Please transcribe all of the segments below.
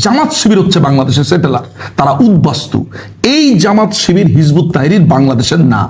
জামাত শিবির হচ্ছে বাংলাদেশের সেটেলার, তারা উদ্বাস্তু। এই জামাত শিবির হিজবুত তাহরির বাংলাদেশের না।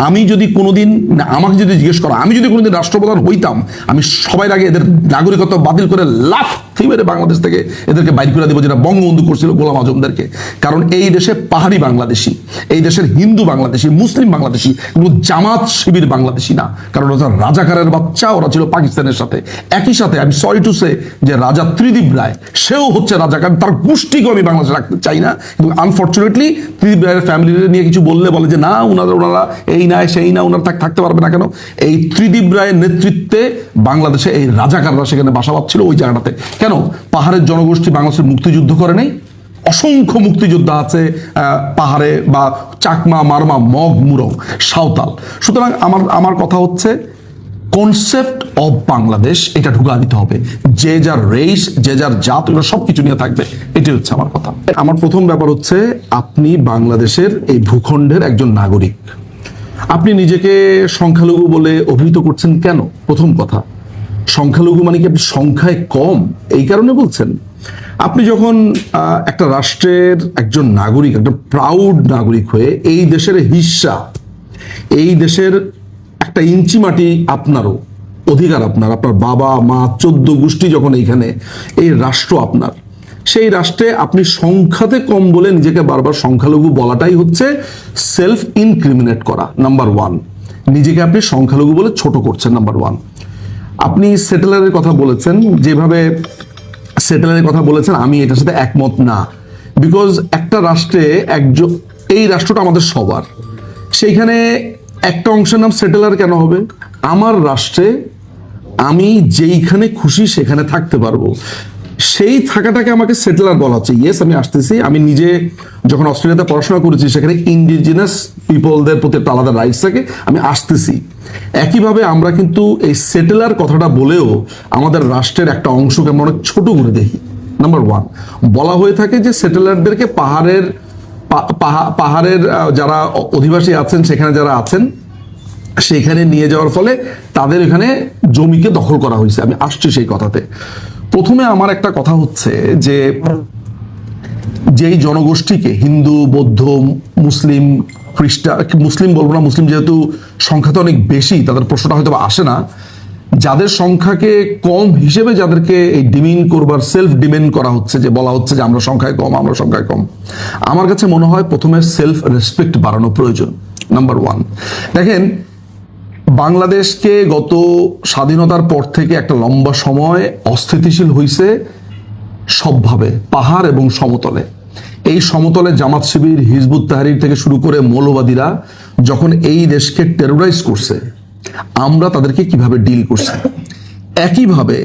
আমি যদি কোনোদিন, আমাকে যদি জিজ্ঞেস করো, আমি যদি কোনোদিন রাষ্ট্রপ্রধান হইতাম, আমি সবার আগে এদের নাগরিকত্ব বাতিল করে লাফ মেরে বাংলাদেশ থেকে এদেরকে বাইর করে দেবো, যেটা বঙ্গবন্ধু করছিল গোলাম আজমদেরকে। কারণ এই দেশে পাহাড়ি বাংলাদেশি, এই দেশের হিন্দু বাংলাদেশি, মুসলিম বাংলাদেশি, কিন্তু জামাত শিবির বাংলাদেশি না। কারণ ওরা রাজাকারের বাচ্চা, ওরা ছিল পাকিস্তানের সাথে। একই সাথে আমি সরি টু সে যে রাজা ত্রিদীপ রায় সেও হচ্ছে রাজাকার, তার গোষ্ঠীকেও আমি বাংলাদেশে রাখতে চাই না। কিন্তু আনফর্চুনেটলি ত্রিদীপ রায়ের ফ্যামিলি নিয়ে কিছু বললে বলে যে না, ওনারা এই না সেই না, ওনারা থাকতে পারবে না কেন? এই ত্রিদীপ রায়ের নেতৃত্বে বাংলাদেশে এই রাজাকাররা সেখানে বাসা বাঁধছিল ওই জায়গাটাতে। কেন? পাহাড়ের জনগোষ্ঠী বাংলাদেশের মুক্তিযুদ্ধ করে নাই? অসংখ্য মুক্তিযোদ্ধা আছে পাহাড়ে, বা চাকমা, মারমা, মগ, মুরং, সাঁওতাল। সুতরাং আমার কথা হচ্ছে কনসেপ্ট অফ বাংলাদেশ এটা ঢুকা দিতে হবে। যে যার রেস, যে যার জাত, এগুলো সবকিছু নিয়ে থাকবে। এটাই হচ্ছে আমার কথা। আমার প্রথম ব্যাপার হচ্ছে, আপনি বাংলাদেশের এই ভূখণ্ডের একজন নাগরিক, আপনি নিজেকে সংখ্যালঘু বলে অভিহিত করছেন কেন? প্রথম কথা, সংখ্যালঘু মানে কি আপনি সংখ্যায় কম এই কারণে বলছেন? আপনি যখন একটা রাষ্ট্রের একজন নাগরিক, একটা প্রাউড নাগরিক হয়ে এই দেশের হিস্সা, এই দেশের একটা ইঞ্চি মাটি আপনারও অধিকার, আপনার বাবা মা 14 গোষ্ঠী যখন এইখানে, এই রাষ্ট্র আপনার, সেই রাষ্ট্রে আপনি সংখ্যাতে কম বলে নিজেকে বারবার সংখ্যালঘু বলাটাই হচ্ছে সেলফ ইনক্রিমিনেট করা। নাম্বার ওয়ান, নিজেকে আপনি সংখ্যালঘু বলে ছোট করছেন। নাম্বার ওয়ান, আপনি সেটেলারের কথা বলেছেন, যেভাবে সেটেলারের কথা বলেছেন আমি এটার সাথে একমত না। বিকজ একটা রাষ্ট্রে একজন, এই রাষ্ট্রটা আমাদের সবার, সেইখানে একটা অংশের নাম সেটেলার কেন হবে? আমার রাষ্ট্রে আমি যেইখানে খুশি সেখানে থাকতে পারবো, সেই থাকাটাকে আমাকে সেটেলার বলা হচ্ছে। ইয়েস, আমি আসতেছি, আমি নিজে যখন অস্ট্রেলিয়াতে পড়াশোনা করেছি সেখানে ইন্ডিজিনাস পিপলদের প্রতি একটা আলাদা রাইটস থাকে, আমি আসতেছি। একইভাবে আমরা কিন্তু এই সেটেলার কথাটা বলেও আমাদের রাষ্ট্রের একটা অংশকে আমরা অনেক ছোট করে দেখি। নাম্বার ওয়ান, বলা হয়ে থাকে যে সেটেলারদেরকে পাহাড়ের যারা অধিবাসী আছেন, সেখানে যারা আছেন, সেখানে নিয়ে যাওয়ার ফলে তাদের এখানে জমিকে দখল করা হয়েছে। আমি আসছি সেই কথাতে। প্রথমে আমার একটা কথা হচ্ছে যে, যেই জনগোষ্ঠীকে হিন্দু, বৌদ্ধ, মুসলিম, খ্রিস্টান, মুসলিম বলবো না, মুসলিম যেহেতু সংখ্যাতে অনেক বেশি, তাদের প্রশ্নটা হয়তো আসে না, যাদের সংখ্যাকে কম হিসেবে যাদেরকে এই ডিমিন করবার, সেলফ ডিমেন্ড করা হচ্ছে, যে বলা হচ্ছে যে আমরা সংখ্যায় কম, আমরা সংখ্যায় কম, আমার কাছে মনে হয় প্রথমে সেলফ রেসপেক্ট বাড়ানো প্রয়োজন। নাম্বার ওয়ান, দেখেন বাংলাদেশকে গত স্বাধীনতার পর থেকে একটা লম্বা সময় অস্থিতিশীল হয়েছে সবভাবে, পাহাড় এবং সমতলে। এই সমতলে জামাত শিবির, হিজবুত তাহরির থেকে শুরু করে মৌলবাদীরা যখন এই দেশকে টেরোরাইজ করছে, আমরা তাদেরকে কিভাবে ডিল করছি। একইভাবে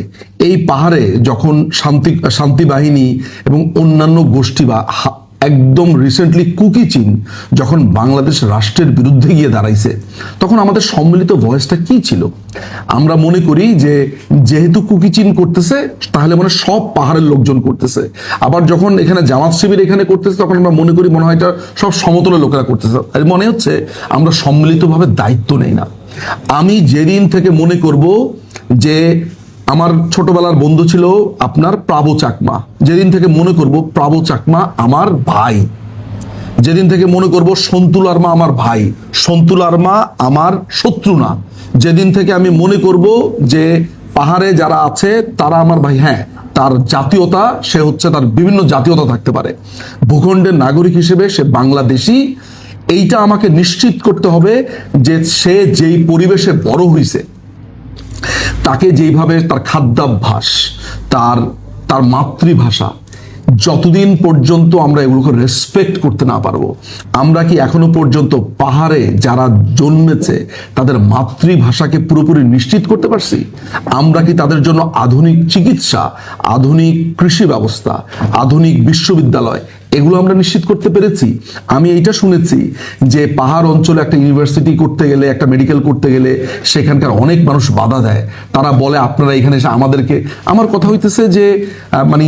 এই পাহাড়ে যখন শান্তি বাহিনী এবং অন্যান্য গোষ্ঠী, বা একদম রিসেন্টলি কুকি চীন যখন বাংলাদেশ রাষ্ট্রের বিরুদ্ধে গিয়ে দাঁড়াইছে, তখন আমাদের সম্মিলিত ভয়েসটা কি ছিল? আমরা মনে করি যে যেহেতু কুকি চীন করতেছে, তাহলে মানে সব পাহাড়ের লোকজন করতেছে। আবার যখন এখানে জামাত শিবির এখানে করতেছে, তখন আমরা মনে করি মনে হয় এটা সব সমতলের লোকেরা করতেছে। মনে হচ্ছে আমরা সম্মিলিতভাবে দায়িত্ব নেই না। আমি যেদিন থেকে মনে করব যে আমার ছোটবেলার বন্ধু ছিল আপনার প্রাবো চাকমা, যেদিন থেকে মনে করব প্রাবো চাকমা আমার ভাই, যেদিন থেকে মনে করব সন্তুল আরমা আমার ভাই, সন্তুল আরমা আমার শত্রু না, যেদিন থেকে আমি মনে করব যে পাহাড়ে যারা আছে তারা আমার ভাই, হ্যাঁ তার জাতীয়তা, সে হচ্ছে, তার বিভিন্ন জাতীয়তা থাকতে পারে, ভূখণ্ডের নাগরিক হিসেবে সে বাংলাদেশি, এইটা আমাকে নিশ্চিত করতে হবে যে সে যেই পরিবেশে বড় হয়েছে, তাকে যেইভাবে তার খাদ্যাভ্যাস, তার মাতৃভাষা, যতদিন পর্যন্ত আমরা এগুলোকে রেসপেক্ট করতে না পারবো, আমরা কি এখনো পর্যন্ত পাহাড়ে যারা জন্মেছে তাদের মাতৃভাষাকে পুরোপুরি নিশ্চিত করতে পারছি? আমরা কি তাদের জন্য আধুনিক চিকিৎসা, আধুনিক কৃষি ব্যবস্থা, আধুনিক বিশ্ববিদ্যালয়, এগুলো আমরা নিশ্চিত করতে পেরেছি? আমি এইটা শুনেছি যে পাহাড় অঞ্চলে একটা ইউনিভার্সিটি করতে গেলে, একটা মেডিকেল করতে গেলে সেখানকার অনেক মানুষ বাধা দেয়। তারা বলে আপনারা এখানে এসে আমাদেরকে, আমার কথা হইতেছে যে মানে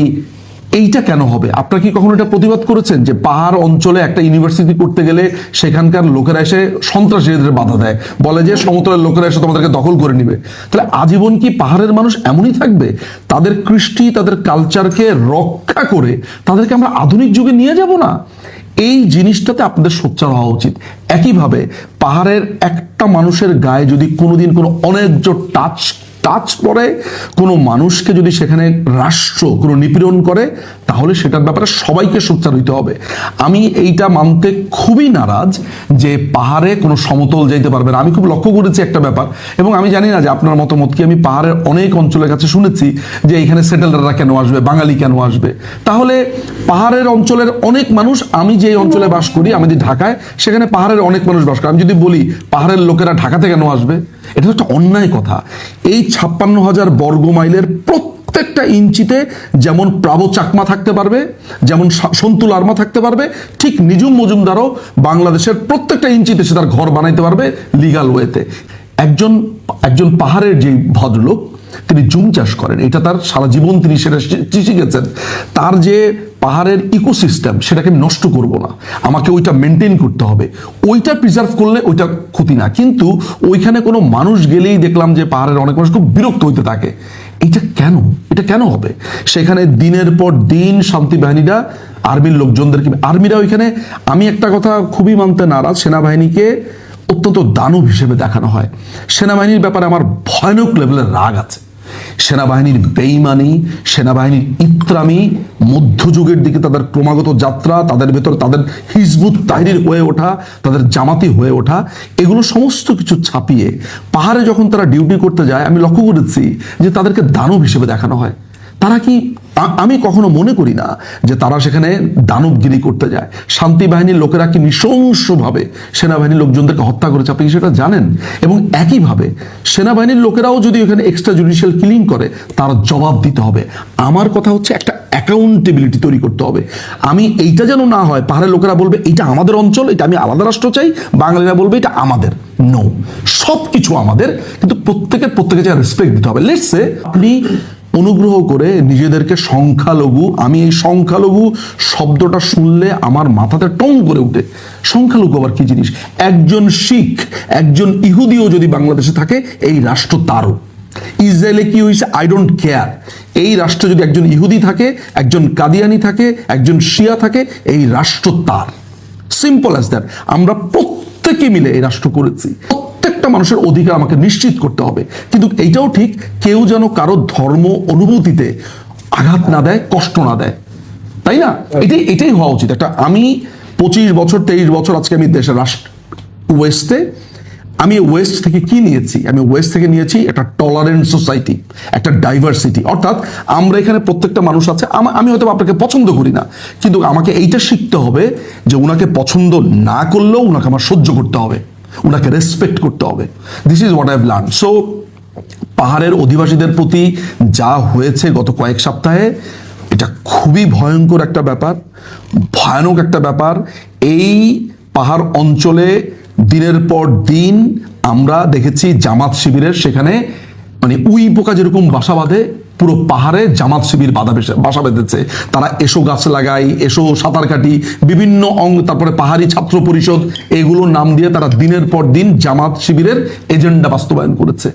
এইটা কেন হবে? আপনারা কি কখনো এটা প্রতিবাদ করেছেন যে পাহাড় অঞ্চলে একটা ইউনিভার্সিটি করতে গেলে সেখানকার লোকেরা এসে সন্ত্রাসীদের বাধা দেয়, বলে যে সমতলের লোকেরা এসে তোমাদেরকে দখল করে নিবে? তাহলে আজীবন কি পাহাড়ের মানুষ এমনই থাকবে? তাদের কৃষ্টি, তাদের কালচারকে রক্ষা করে তাদেরকে আমরা আধুনিক যুগে নিয়ে যাব না? এই জিনিসটাতে আপনাদের সোচ্চার হওয়া উচিত। একইভাবে পাহাড়ের একটা মানুষের গায়ে যদি কোনোদিন কোনো অন্যায্য টাচ পড়ে, কোনো মানুষকে যদি সেখানে রাষ্ট্র কোনো নিপীড়ন করে, তাহলে সেটার ব্যাপারে সবাইকে সোচ্চার হইতে হবে। আমি এইটা মানতে খুবই নারাজ যে পাহাড়ে কোনো সমতল যাইতে পারবে না। আমি খুব লক্ষ্য করেছি একটা ব্যাপার, এবং আমি জানি না যে আপনার মতামত কি। আমি পাহাড়ের অনেক অঞ্চলের কাছে শুনেছি যে এখানে সেটেলাররা কেন আসবে, বাঙালি কেন আসবে? তাহলে পাহাড়ের অঞ্চলের অনেক মানুষ, আমি যে অঞ্চলে বাস করি, আমি যে ঢাকায়, সেখানে পাহাড়ের অনেক মানুষ বাস করে। আমি যদি বলি পাহাড়ের লোকেরা ঢাকাতে কেন আসবে, এটা একটা অন্যায় কথা। এই 56,000 বর্গ মাইলের প্রত্যেকটা ইঞ্চিতে যেমন প্রাবো চাকমা থাকতে পারবে, যেমন সন্তুল আর্মা থাকতে পারবে, ঠিক নিজুম মজুমদারও বাংলাদেশের প্রত্যেকটা ইঞ্চিতে সে তার ঘর বানাইতে পারবে লিগাল ওয়েতে। একজন পাহাড়ের যে ভদ্রলোক, তিনি জুম চাষ করেন, এটা তার সারা জীবন তিনি সেটা শিখেছেন। তার যে পাহাড়ের ইকোসিস্টেম, সেটাকে আমি নষ্ট করব না, আমাকে ওইটা মেনটেন করতে হবে। ওইটা প্রিজার্ভ করলে ওইটা ক্ষতি না। কিন্তু ওইখানে কোনো মানুষ গেলেই দেখলাম যে পাহাড়ের অনেক মানুষ খুব বিরক্ত হইতে থাকে। এটা কেন হবে? সেখানে দিনের পর দিন শান্তি বাহিনীরা আর্মির লোকজনদেরকে, আর্মিরা ওইখানে, আমি একটা কথা খুবই মানতে নারাজ, সেনাবাহিনীকে অত্যন্ত দানব হিসেবে দেখানো হয়। সেনাবাহিনীর ব্যাপারে আমার ভয়ানক লেভেলের রাগ আছে। সেনাবাহিনীর বেইমানি, সেনাবাহিনীর ইত্রামি, মধ্যযুগের দিকে তাদের ক্রমাগত যাত্রা, তাদের ভেতর তাদের হিজবুত তাহরির হয়ে ওঠা, তাদের জামাতি হয়ে ওঠা, এগুলো সমস্ত কিছু ছাপিয়ে পাহাড়ে যখন তারা ডিউটি করতে যায়, আমি লক্ষ্য করেছি যে তাদেরকে দানব হিসেবে দেখানো হয়। তারা কি, আমি কখনো মনে করি না যে তারা সেখানে দানবগিরি করতে যায়। শান্তি বাহিনীর লোকেরা কি নৃশংসভাবে সেনাবাহিনীর লোকজনদেরকে হত্যা করেছে, আপনি সেটা জানেন। এবং একইভাবে সেনাবাহিনীর লোকেরাও যদি ওখানে এক্সট্রা জুডিশিয়াল কিলিং করে, তার জবাব দিতে হবে। আমার কথা হচ্ছে একটা অ্যাকাউন্টেবিলিটি তৈরি করতে হবে। আমি এইটা যেন না হয় পাহাড়ের লোকেরা বলবে এটা আমাদের অঞ্চল, এটা আমি আলাদা রাষ্ট্র চাই, বাঙালিরা বলবে এটা আমাদের। নো, সব কিছু আমাদের, কিন্তু প্রত্যেকে যা রেসপেক্ট দিতে হবে। লেটস সে আপনি অনুগ্রহ করে নিজেদেরকে সংখ্যালঘু, আমি এই সংখ্যালঘু শব্দটা শুনলে আমার মাথাতে টং করে উঠে। সংখ্যালঘু আবার কি জিনিস? একজন শিখ, একজন ইহুদিও যদি বাংলাদেশে থাকে, এই রাষ্ট্র তারও। ইসরায়েলে কি হয়েছে আই ডোন্ট কেয়ার। এই রাষ্ট্রে যদি একজন ইহুদি থাকে, একজন কাদিয়ানি থাকে, একজন শিয়া থাকে, এই রাষ্ট্র তার। Simple as that. আমরা প্রত্যেকে মিলে এই রাষ্ট্র করেছি। প্রত্যেকটা মানুষের অধিকার আমাকে নিশ্চিত করতে হবে। কিন্তু এইটাও ঠিক, কেউ যেন কারো ধর্ম অনুভূতিতে আঘাত না দেয়, কষ্ট না দেয়, তাই না? এটাই হওয়া উচিত। একটা, আমি 25 বছর 23 বছর আজকে আমি দেশের ওয়েস্টে, আমি ওয়েস্ট থেকে কি নিয়েছি? আমি ওয়েস্ট থেকে নিয়েছি একটা টলারেন্ট সোসাইটি, একটা ডাইভার্সিটি। অর্থাৎ আমরা এখানে প্রত্যেকটা মানুষ আছে, আমি হয়তো আপনাকে পছন্দ করি না, কিন্তু আমাকে এইটা শিখতে হবে যে উনাকে পছন্দ না করলেও উনাকে আমার সহ্য করতে হবে, উনাকে রেসপেক্ট করতে হবে। This is what I have learn. So পাহাড়ের অধিবাসীদের প্রতি যা হয়েছে গত কয়েক সপ্তাহে, এটা খুবই ভয়ঙ্কর একটা ব্যাপার, ভয়ানক একটা ব্যাপার। এই পাহাড় অঞ্চলে দিনের পর দিন আমরা দেখেছি জামাত শিবিরের সেখানে, মানে উই পোকা যেরকম বাসা বাঁধে, পুরো পাহাড়ে জামাত শিবির বাসা বেঁধেছে। তারা এসো গাছ লাগাই, এসো সাঁতার কাটি, বিভিন্ন তারপরে পাহাড়ি ছাত্র পরিষদ, এগুলোর নাম দিয়ে তারা দিনের পর দিন জামাত শিবিরের এজেন্ডা বাস্তবায়ন করেছে।